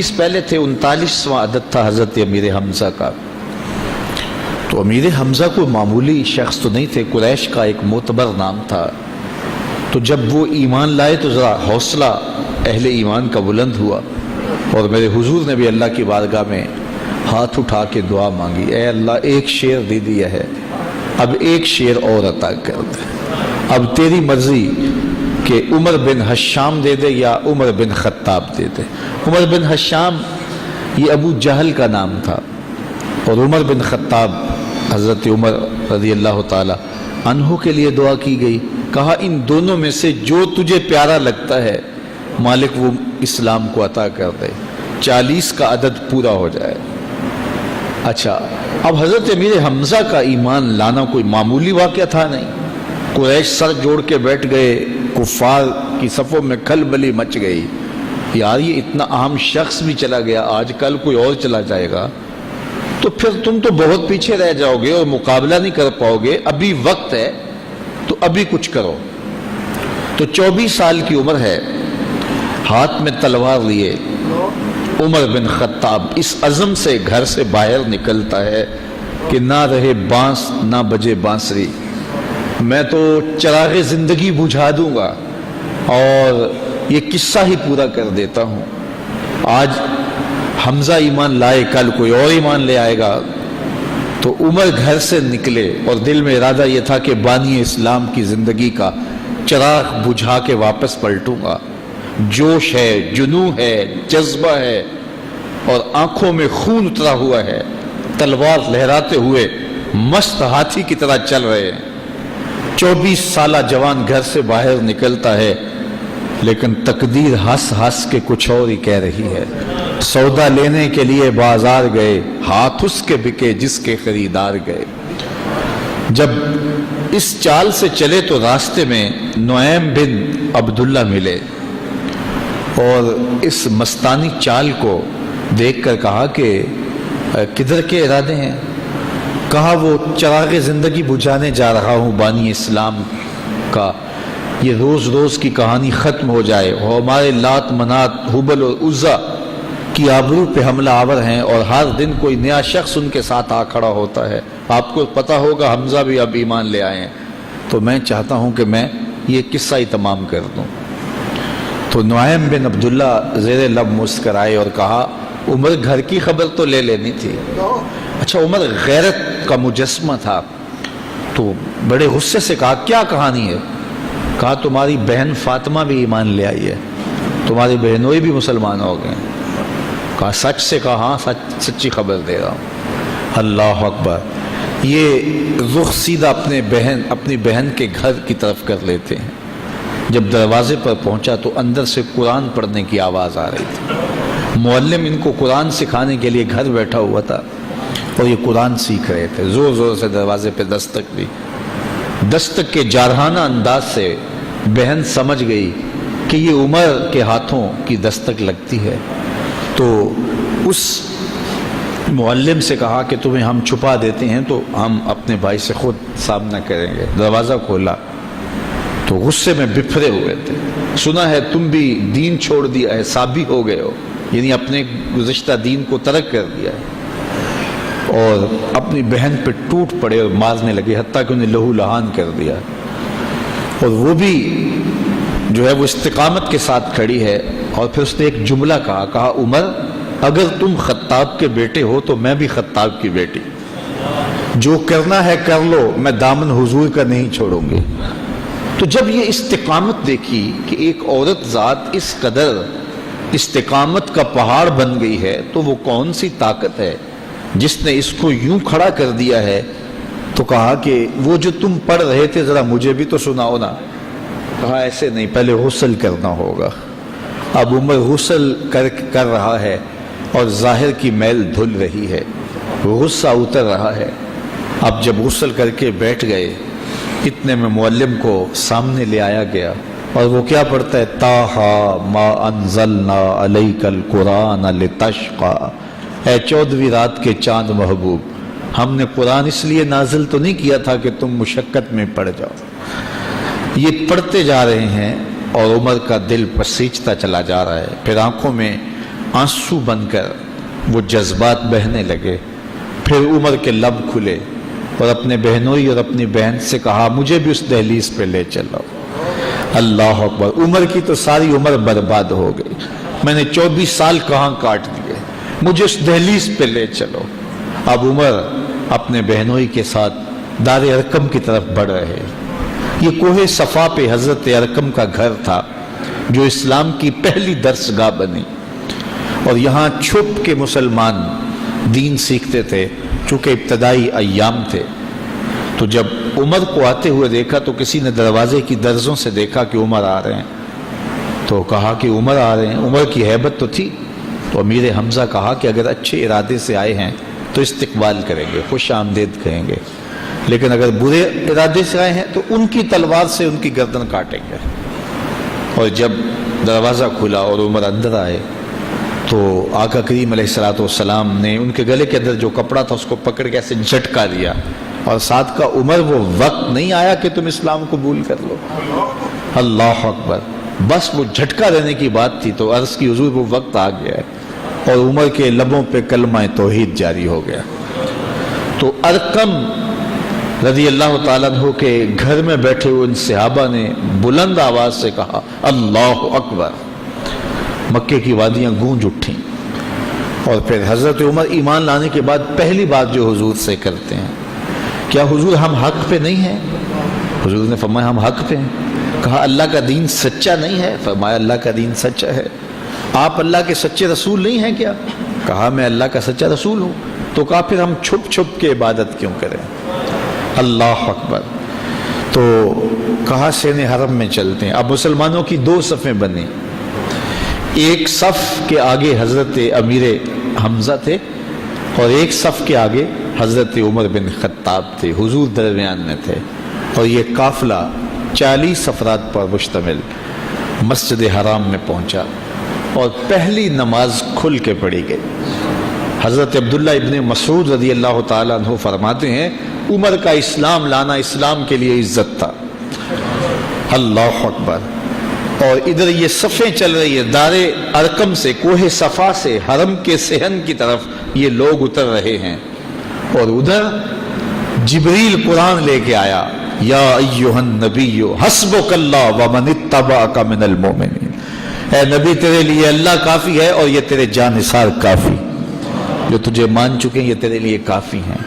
اس پہلے تھے 39واں عدد تھا حضرت امیر حمزہ کا. تو امیر حمزہ کوئی معمولی شخص تو نہیں تھے، قریش کا ایک معتبر نام تھا. تو جب وہ ایمان لائے تو ذرا حوصلہ اہل ایمان کا بلند ہوا، اور میرے حضور نے بھی اللہ کی بارگاہ میں ہاتھ اٹھا کے دعا مانگی، اے اللہ ایک شیر دے دیا ہے، اب ایک شیر اور عطا کر دے، اب تیری مرضی کہ عمر بن حشام دے دے یا عمر بن خطاب دے دے. عمر بن حشام یہ ابو جہل کا نام تھا، اور عمر بن خطاب حضرت عمر رضی اللہ تعالی عنہ کے لیے دعا کی گئی. کہا ان دونوں میں سے جو تجھے پیارا لگتا ہے مالک وہ اسلام کو عطا کر دے، 40 کا عدد پورا ہو جائے. اچھا، اب حضرت امیر حمزہ کا ایمان لانا کوئی معمولی واقعہ تھا نہیں. قریش سر جوڑ کے بیٹھ گئے، کفار کی صفوں میں کھلبلی مچ گئی، یار یہ اتنا اہم شخص بھی چلا گیا، آج کل کوئی اور چلا جائے گا تو پھر تم تو بہت پیچھے رہ جاؤ گے اور مقابلہ نہیں کر پاؤ گے، ابھی وقت ہے تو ابھی کچھ کرو. تو 24 سال کی عمر ہے، ہاتھ میں تلوار لیے عمر بن خطاب اس عزم سے گھر سے باہر نکلتا ہے کہ نہ رہے بانس نہ بجے بانسری، میں تو چراغ زندگی بجھا دوں گا اور یہ قصہ ہی پورا کر دیتا ہوں. آج حمزہ ایمان لائے، کل کوئی اور ایمان لے آئے گا. تو عمر گھر سے نکلے اور دل میں ارادہ یہ تھا کہ بانی اسلام کی زندگی کا چراغ بجھا کے واپس پلٹوں گا. جوش ہے، جنون ہے، جذبہ ہے، اور آنکھوں میں خون اترا ہوا ہے، تلوار لہراتے ہوئے مست ہاتھی کی طرح چل رہے ہیں. 24 سالہ جوان گھر سے باہر نکلتا ہے، لیکن تقدیر ہنس ہنس کے کچھ اور ہی کہہ رہی ہے. سودا لینے کے لیے بازار گئے، ہاتھ اس کے بکے جس کے خریدار گئے. جب اس چال سے چلے تو راستے میں نعیم بن عبداللہ ملے، اور اس مستانی چال کو دیکھ کر کہا کہ کدھر کے ارادے ہیں؟ کہا وہ چراغ زندگی بجھانے جا رہا ہوں بانی اسلام کا، یہ روز روز کی کہانی ختم ہو جائے، اور ہمارے لات منات حبل اور عزا کی آبرو پہ حملہ آور ہیں، اور ہر دن کوئی نیا شخص ان کے ساتھ آ کھڑا ہوتا ہے. آپ کو پتہ ہوگا حمزہ بھی اب ایمان لے آئے ہیں، تو میں چاہتا ہوں کہ میں یہ قصہ ہی تمام کر دوں. تو نعیم بن عبداللہ زیر لب مسکرائے اور کہا عمر گھر کی خبر تو لے لینی تھی. اچھا، عمر غیرت کا مجسمہ تھا، تو بڑے غصے سے کہا کیا کہانی ہے؟ کہا تمہاری بہن فاطمہ بھی ایمان لے آئی ہے، تمہاری بہنوئی بھی مسلمان ہو گئے. کہا سچ سے؟ کہا ہاں سچی خبر دے رہا ہوں. اللہ اکبر. یہ رخ سیدھا اپنی بہن کے گھر کی طرف کر لیتے ہیں. جب دروازے پر پہنچا تو اندر سے قرآن پڑھنے کی آواز آ رہی تھی. معلم ان کو قرآن سکھانے کے لیے گھر بیٹھا ہوا تھا اور یہ قرآن سیکھ رہے تھے. زور زور سے دروازے پہ دستک دی. دستک کے جارحانہ انداز سے بہن سمجھ گئی کہ یہ عمر کے ہاتھوں کی دستک لگتی ہے. تو اس معلم سے کہا کہ تمہیں ہم چھپا دیتے ہیں تو ہم اپنے بھائی سے خود سامنا کریں گے. دروازہ کھولا تو غصے میں بفرے ہوئے تھے. سنا ہے تم بھی دین چھوڑ دیا ہے، سابی ہو گئے ہو، یعنی اپنے گزشتہ دین کو ترک کر دیا ہے. اور اپنی بہن پہ ٹوٹ پڑے اور مارنے لگے، حتیٰ کہ انہیں لہو لہان کر دیا. اور وہ بھی جو ہے وہ استقامت کے ساتھ کھڑی ہے. اور پھر اس نے ایک جملہ کہا عمر اگر تم خطاب کے بیٹے ہو تو میں بھی خطاب کی بیٹی، جو کرنا ہے کر لو، میں دامن حضور کا نہیں چھوڑوں گی. تو جب یہ استقامت دیکھی کہ ایک عورت ذات اس قدر استقامت کا پہاڑ بن گئی ہے، تو وہ کون سی طاقت ہے جس نے اس کو یوں کھڑا کر دیا ہے. تو کہا کہ وہ جو تم پڑھ رہے تھے ذرا مجھے بھی تو سناؤ نا. کہا ایسے نہیں، پہلے غسل کرنا ہوگا. اب عمر غسل کر رہا ہے اور ظاہر کی میل دھل رہی ہے، غصہ اتر رہا ہے. اب جب غسل کر کے بیٹھ گئے، اتنے میں معلم کو سامنے لے آیا گیا، اور وہ کیا پڑھتا ہے؟ طٰہٰ ما انزلنا علیک القرآن لتشقیٰ. اے 14ویں رات کے چاند محبوب، ہم نے قرآن اس لیے نازل تو نہیں کیا تھا کہ تم مشقت میں پڑ جاؤ. یہ پڑھتے جا رہے ہیں اور عمر کا دل پسیجتا چلا جا رہا ہے. پھر آنکھوں میں آنسو بن کر وہ جذبات بہنے لگے. پھر عمر کے لب کھلے اور اپنے بہنوئی اور اپنی بہن سے کہا مجھے بھی اس دہلیز پہ لے چلو. اللہ اکبر. عمر کی تو ساری عمر برباد ہو گئی. میں نے 24 سال کہاں کاٹ دیے, مجھے اس دہلیز پہ لے چلو. اب عمر اپنے بہنوئی کے ساتھ دار ارقم کی طرف بڑھ رہے. یہ کوہ صفا پہ حضرت ارقم کا گھر تھا جو اسلام کی پہلی درس گاہ بنی, اور یہاں چھپ کے مسلمان دین سیکھتے تھے چونکہ ابتدائی ایام تھے. تو جب عمر کو آتے ہوئے دیکھا تو کسی نے دروازے کی درزوں سے دیکھا کہ عمر آ رہے ہیں, تو کہا کہ عمر آ رہے ہیں. عمر کی ہیبت تو تھی, تو امیر حمزہ کہا کہ اگر اچھے ارادے سے آئے ہیں تو استقبال کریں گے, خوش آمدید کہیں گے, لیکن اگر برے ارادے سے آئے ہیں تو ان کی تلوار سے ان کی گردن کاٹیں گے. اور جب دروازہ کھلا اور عمر اندر آئے تو آقا کریم علیہ السلام نے ان کے گلے کے اندر جو کپڑا تھا اس کو پکڑ کے ایسے جھٹکا دیا, اور ساتھ کا عمر وہ وقت نہیں آیا کہ تم اسلام قبول کر لو. اللہ اکبر. بس وہ جھٹکا دینے کی بات تھی تو عرض کی حضور وہ وقت آ گیا ہے, اور عمر کے لبوں پہ کلمہ توحید جاری ہو گیا. تو ارقم رضی اللہ تعالیٰ عنہ کے گھر میں بیٹھے ہوئے ان صحابہ نے بلند آواز سے کہا اللہ اکبر. مکے کی وادیاں گونج اٹھیں. اور پھر حضرت عمر ایمان لانے کے بعد پہلی بات جو حضور سے کرتے ہیں, کیا حضور ہم حق پہ نہیں ہیں؟ حضور نے فرمایا ہم حق پہ ہیں. کہا اللہ کا دین سچا نہیں ہے؟ فرمایا اللہ کا دین سچا ہے. آپ اللہ کے سچے رسول نہیں ہیں کیا؟ کہا میں اللہ کا سچا رسول ہوں. تو کہا پھر ہم چھپ چھپ کے عبادت کیوں کریں؟ اللہ اکبر. تو کہا سین حرم میں چلتے ہیں. اب مسلمانوں کی 2 صفیں بنی. ایک صف کے آگے حضرت امیر حمزہ تھے اور ایک صف کے آگے حضرت عمر بن خطاب تھے. حضور درمیان میں تھے, اور یہ قافلہ 40 افراد پر مشتمل مسجد حرام میں پہنچا اور پہلی نماز کھل کے پڑھی گئی. حضرت عبداللہ ابن مسعود رضی اللہ تعالیٰ عنہ فرماتے ہیں عمر کا اسلام لانا اسلام کے لیے عزت تھا. اللہ اکبر. اور ادھر یہ صفیں چل رہی ہے, دار ارقم سے, کوہ صفا سے حرم کے صحن کی طرف یہ لوگ اتر رہے ہیں, اور ادھر جبریل قرآن لے کے آیا یا ایھا النبی حسبک اللہ ومن اتبعک من المؤمنین. اے نبی تیرے لیے اللہ کافی ہے اور یہ تیرے جانثار کافی, جو تجھے مان چکے ہیں یہ تیرے لیے کافی ہیں.